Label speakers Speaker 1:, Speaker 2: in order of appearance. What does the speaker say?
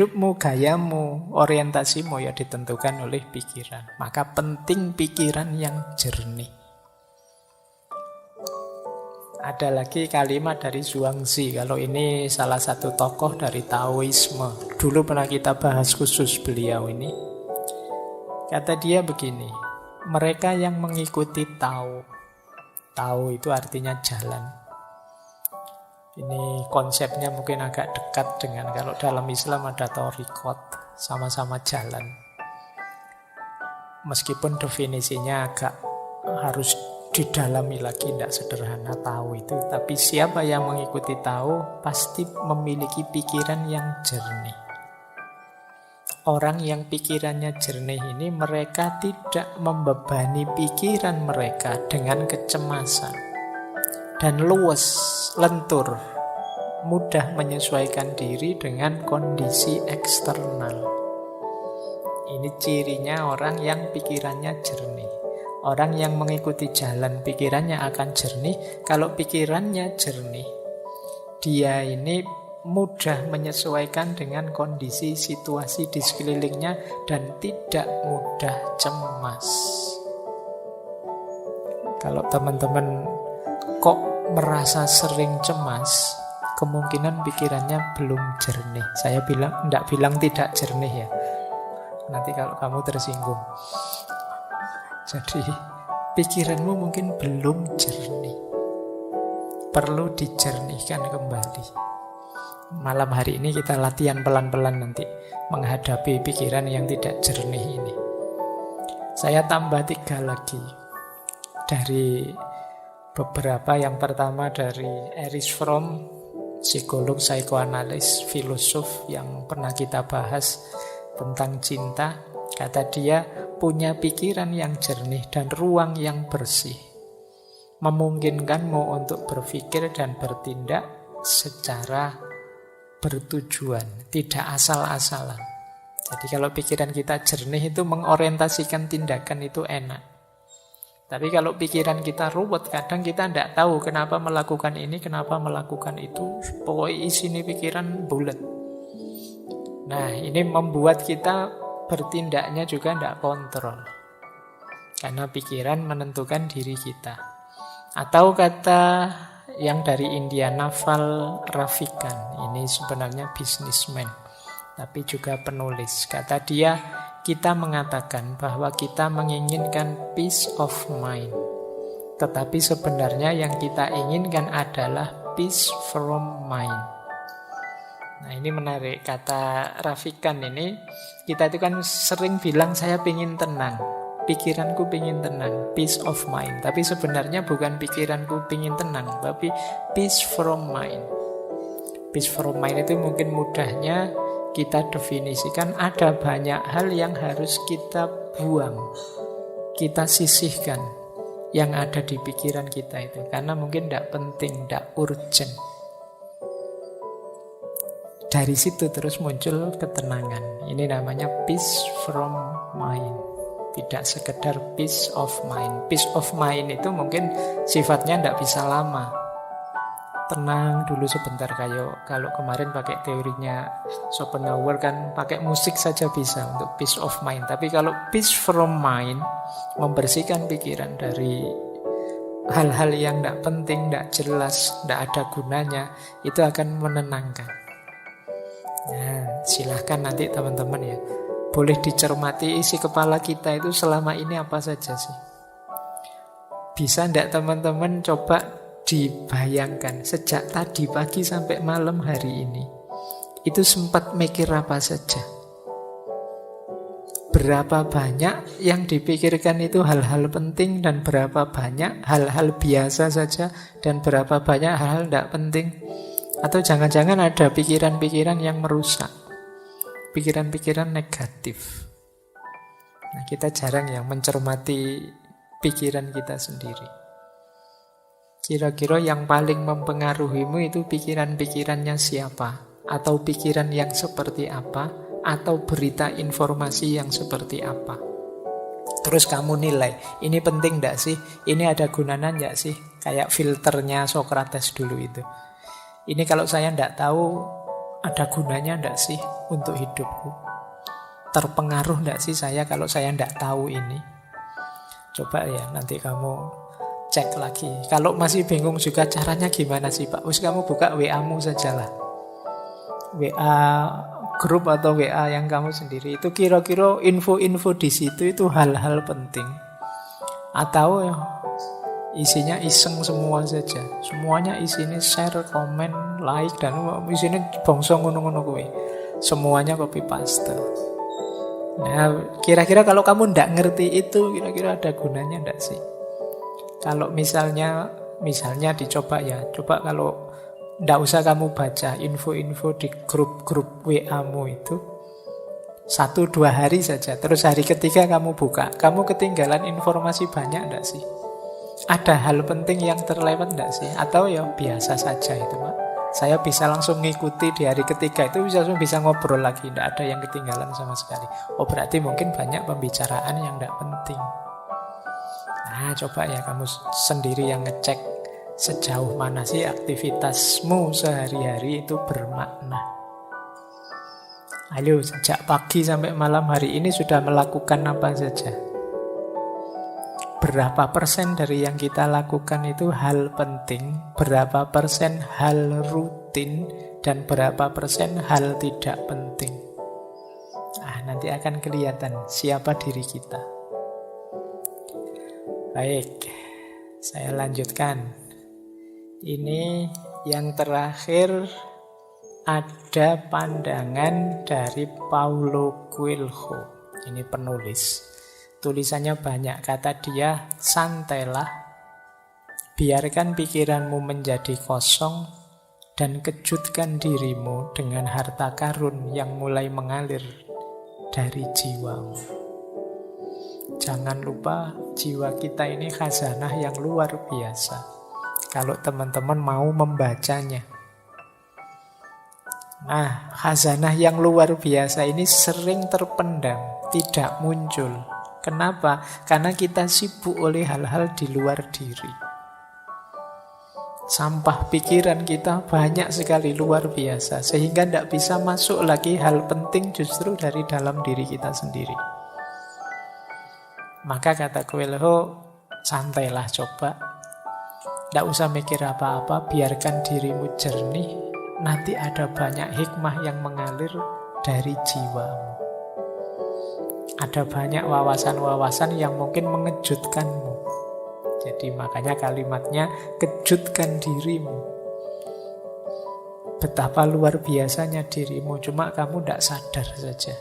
Speaker 1: hidupmu, gayamu, orientasimu ya ditentukan oleh pikiran. Maka penting pikiran yang jernih. Ada lagi kalimat dari Zhuangzi. Kalau ini salah satu tokoh dari Taoisme. Dulu pernah kita bahas khusus beliau ini. Kata dia begini, mereka yang mengikuti Tao. Tao itu artinya jalan. Ini konsepnya mungkin agak dekat dengan kalau dalam Islam ada thariqat, sama-sama jalan. Meskipun definisinya agak harus didalami lagi, tidak sederhana tahu itu. Tapi siapa yang mengikuti tahu pasti memiliki pikiran yang jernih. Orang yang pikirannya jernih ini, mereka tidak membebani pikiran mereka dengan kecemasan. Dan luwes, lentur, mudah menyesuaikan diri dengan kondisi eksternal. Ini cirinya orang yang pikirannya jernih. Orang yang mengikuti jalan pikirannya akan jernih. Kalau pikirannya jernih, dia ini mudah menyesuaikan dengan kondisi situasi di sekelilingnya dan tidak mudah cemas. Kalau teman-teman kok merasa sering cemas, kemungkinan pikirannya belum jernih. Saya tidak bilang tidak jernih ya. Nanti kalau kamu tersinggung. Jadi pikiranmu mungkin belum jernih. Perlu dijernihkan kembali. Malam hari ini kita latihan pelan-pelan nanti menghadapi pikiran yang tidak jernih ini. Saya tambah 3 lagi dari beberapa. Yang pertama dari Erich Fromm, psikolog, psikoanalis, filosof yang pernah kita bahas tentang cinta. Kata dia, punya pikiran yang jernih dan ruang yang bersih memungkinkanmu untuk berpikir dan bertindak secara bertujuan, tidak asal-asalan. Jadi kalau pikiran kita jernih itu mengorientasikan tindakan itu enak. Tapi kalau pikiran kita ruwet, kadang kita tidak tahu kenapa melakukan ini, kenapa melakukan itu. Pokoknya isinya pikiran bulat. Nah, ini membuat kita bertindaknya juga tidak kontrol. Karena pikiran menentukan diri kita. Atau kata yang dari India, Naval Ravikant. Ini sebenarnya bisnismen, tapi juga penulis. Kata dia, kita mengatakan bahwa kita menginginkan peace of mind. Tetapi sebenarnya yang kita inginkan adalah peace from mind. Nah, ini menarik. Kata Ravikant ini, kita itu kan sering bilang saya ingin tenang. Pikiranku ingin tenang, peace of mind. Tapi sebenarnya bukan pikiranku ingin tenang, tapi peace from mind. Peace from mind itu mungkin mudahnya kita definisikan ada banyak hal yang harus kita buang, kita sisihkan yang ada di pikiran kita itu. Karena mungkin tidak penting, tidak urgent. Dari situ terus muncul ketenangan. Ini namanya peace from mind. Tidak sekedar peace of mind. Peace of mind itu mungkin sifatnya tidak bisa lama. Tenang dulu sebentar, kayak kalau kemarin pakai teorinya Schopenhauer kan pakai musik saja bisa untuk peace of mind. Tapi kalau peace from mind, membersihkan pikiran dari hal-hal yang tidak penting, tidak jelas, tidak ada gunanya, itu akan menenangkan. Nah, silahkan nanti teman-teman ya, boleh dicermati isi kepala kita itu selama ini apa saja sih. Bisa tidak teman-teman coba dibayangkan sejak tadi pagi sampai malam hari ini, itu sempat mikir apa saja? Berapa banyak yang dipikirkan itu hal-hal penting, dan berapa banyak hal-hal biasa saja, dan berapa banyak hal-hal tidak penting? Atau jangan-jangan ada pikiran-pikiran yang merusak, pikiran-pikiran negatif. Nah, kita jarang yang mencermati pikiran kita sendiri. Kira-kira yang paling mempengaruhimu itu pikiran-pikirannya siapa? Atau pikiran yang seperti apa? Atau berita informasi yang seperti apa? Terus kamu nilai, ini penting enggak sih? Ini ada gunanya enggak sih? Kayak filternya Socrates dulu itu. Ini kalau saya enggak tahu, ada gunanya enggak sih untuk hidupku? Terpengaruh enggak sih saya kalau saya enggak tahu ini? Coba ya nanti kamu cek lagi. Kalau masih bingung juga caranya gimana sih Pak? Kamu buka WA-mu sajalah. WA grup atau WA yang kamu sendiri. Itu kira-kira info-info di situ itu hal-hal penting. Atau ya, isinya iseng semua saja. Semuanya isinya share, komen, like, dan isinya bongso ngono-ngono kuwi. Semuanya copy paste. Nah, kira-kira kalau kamu ndak ngerti itu, kira-kira ada gunanya ndak sih? Kalau misalnya dicoba ya, coba kalau ndak usah kamu baca info-info di grup-grup WA-mu itu 1-2 hari saja, terus hari ketiga kamu buka, kamu ketinggalan informasi banyak ndak sih? Ada hal penting yang terlewat ndak sih? Atau ya biasa saja itu Pak? Saya bisa langsung ngikuti di hari ketiga itu langsung bisa ngobrol lagi, ndak ada yang ketinggalan sama sekali. Oh berarti mungkin banyak pembicaraan yang ndak penting. Nah coba ya kamu sendiri yang ngecek sejauh mana sih aktivitasmu sehari-hari itu bermakna. Ayo sejak pagi sampai malam hari ini sudah melakukan apa saja? Berapa persen dari yang kita lakukan itu hal penting, berapa persen hal rutin, dan berapa persen hal tidak penting. Nanti akan kelihatan siapa diri kita. Baik, saya lanjutkan. Ini yang terakhir, ada pandangan dari Paulo Coelho. Ini penulis. Tulisannya banyak, kata dia, santailah, biarkan pikiranmu menjadi kosong, dan kejutkan dirimu dengan harta karun yang mulai mengalir dari jiwamu. Jangan lupa, jiwa kita ini khazanah yang luar biasa. Kalau teman-teman mau membacanya. Nah, khazanah yang luar biasa ini sering terpendam, tidak muncul. Kenapa? Karena kita sibuk oleh hal-hal di luar diri. Sampah pikiran kita banyak sekali, luar biasa. Sehingga tidak bisa masuk lagi hal penting justru dari dalam diri kita sendiri. Maka kata Coelho, santailah coba. Tidak usah mikir apa-apa, biarkan dirimu jernih. Nanti ada banyak hikmah yang mengalir dari jiwamu. Ada banyak wawasan-wawasan yang mungkin mengejutkanmu. Jadi makanya kalimatnya kejutkan dirimu. Betapa luar biasanya dirimu, cuma kamu tidak sadar saja.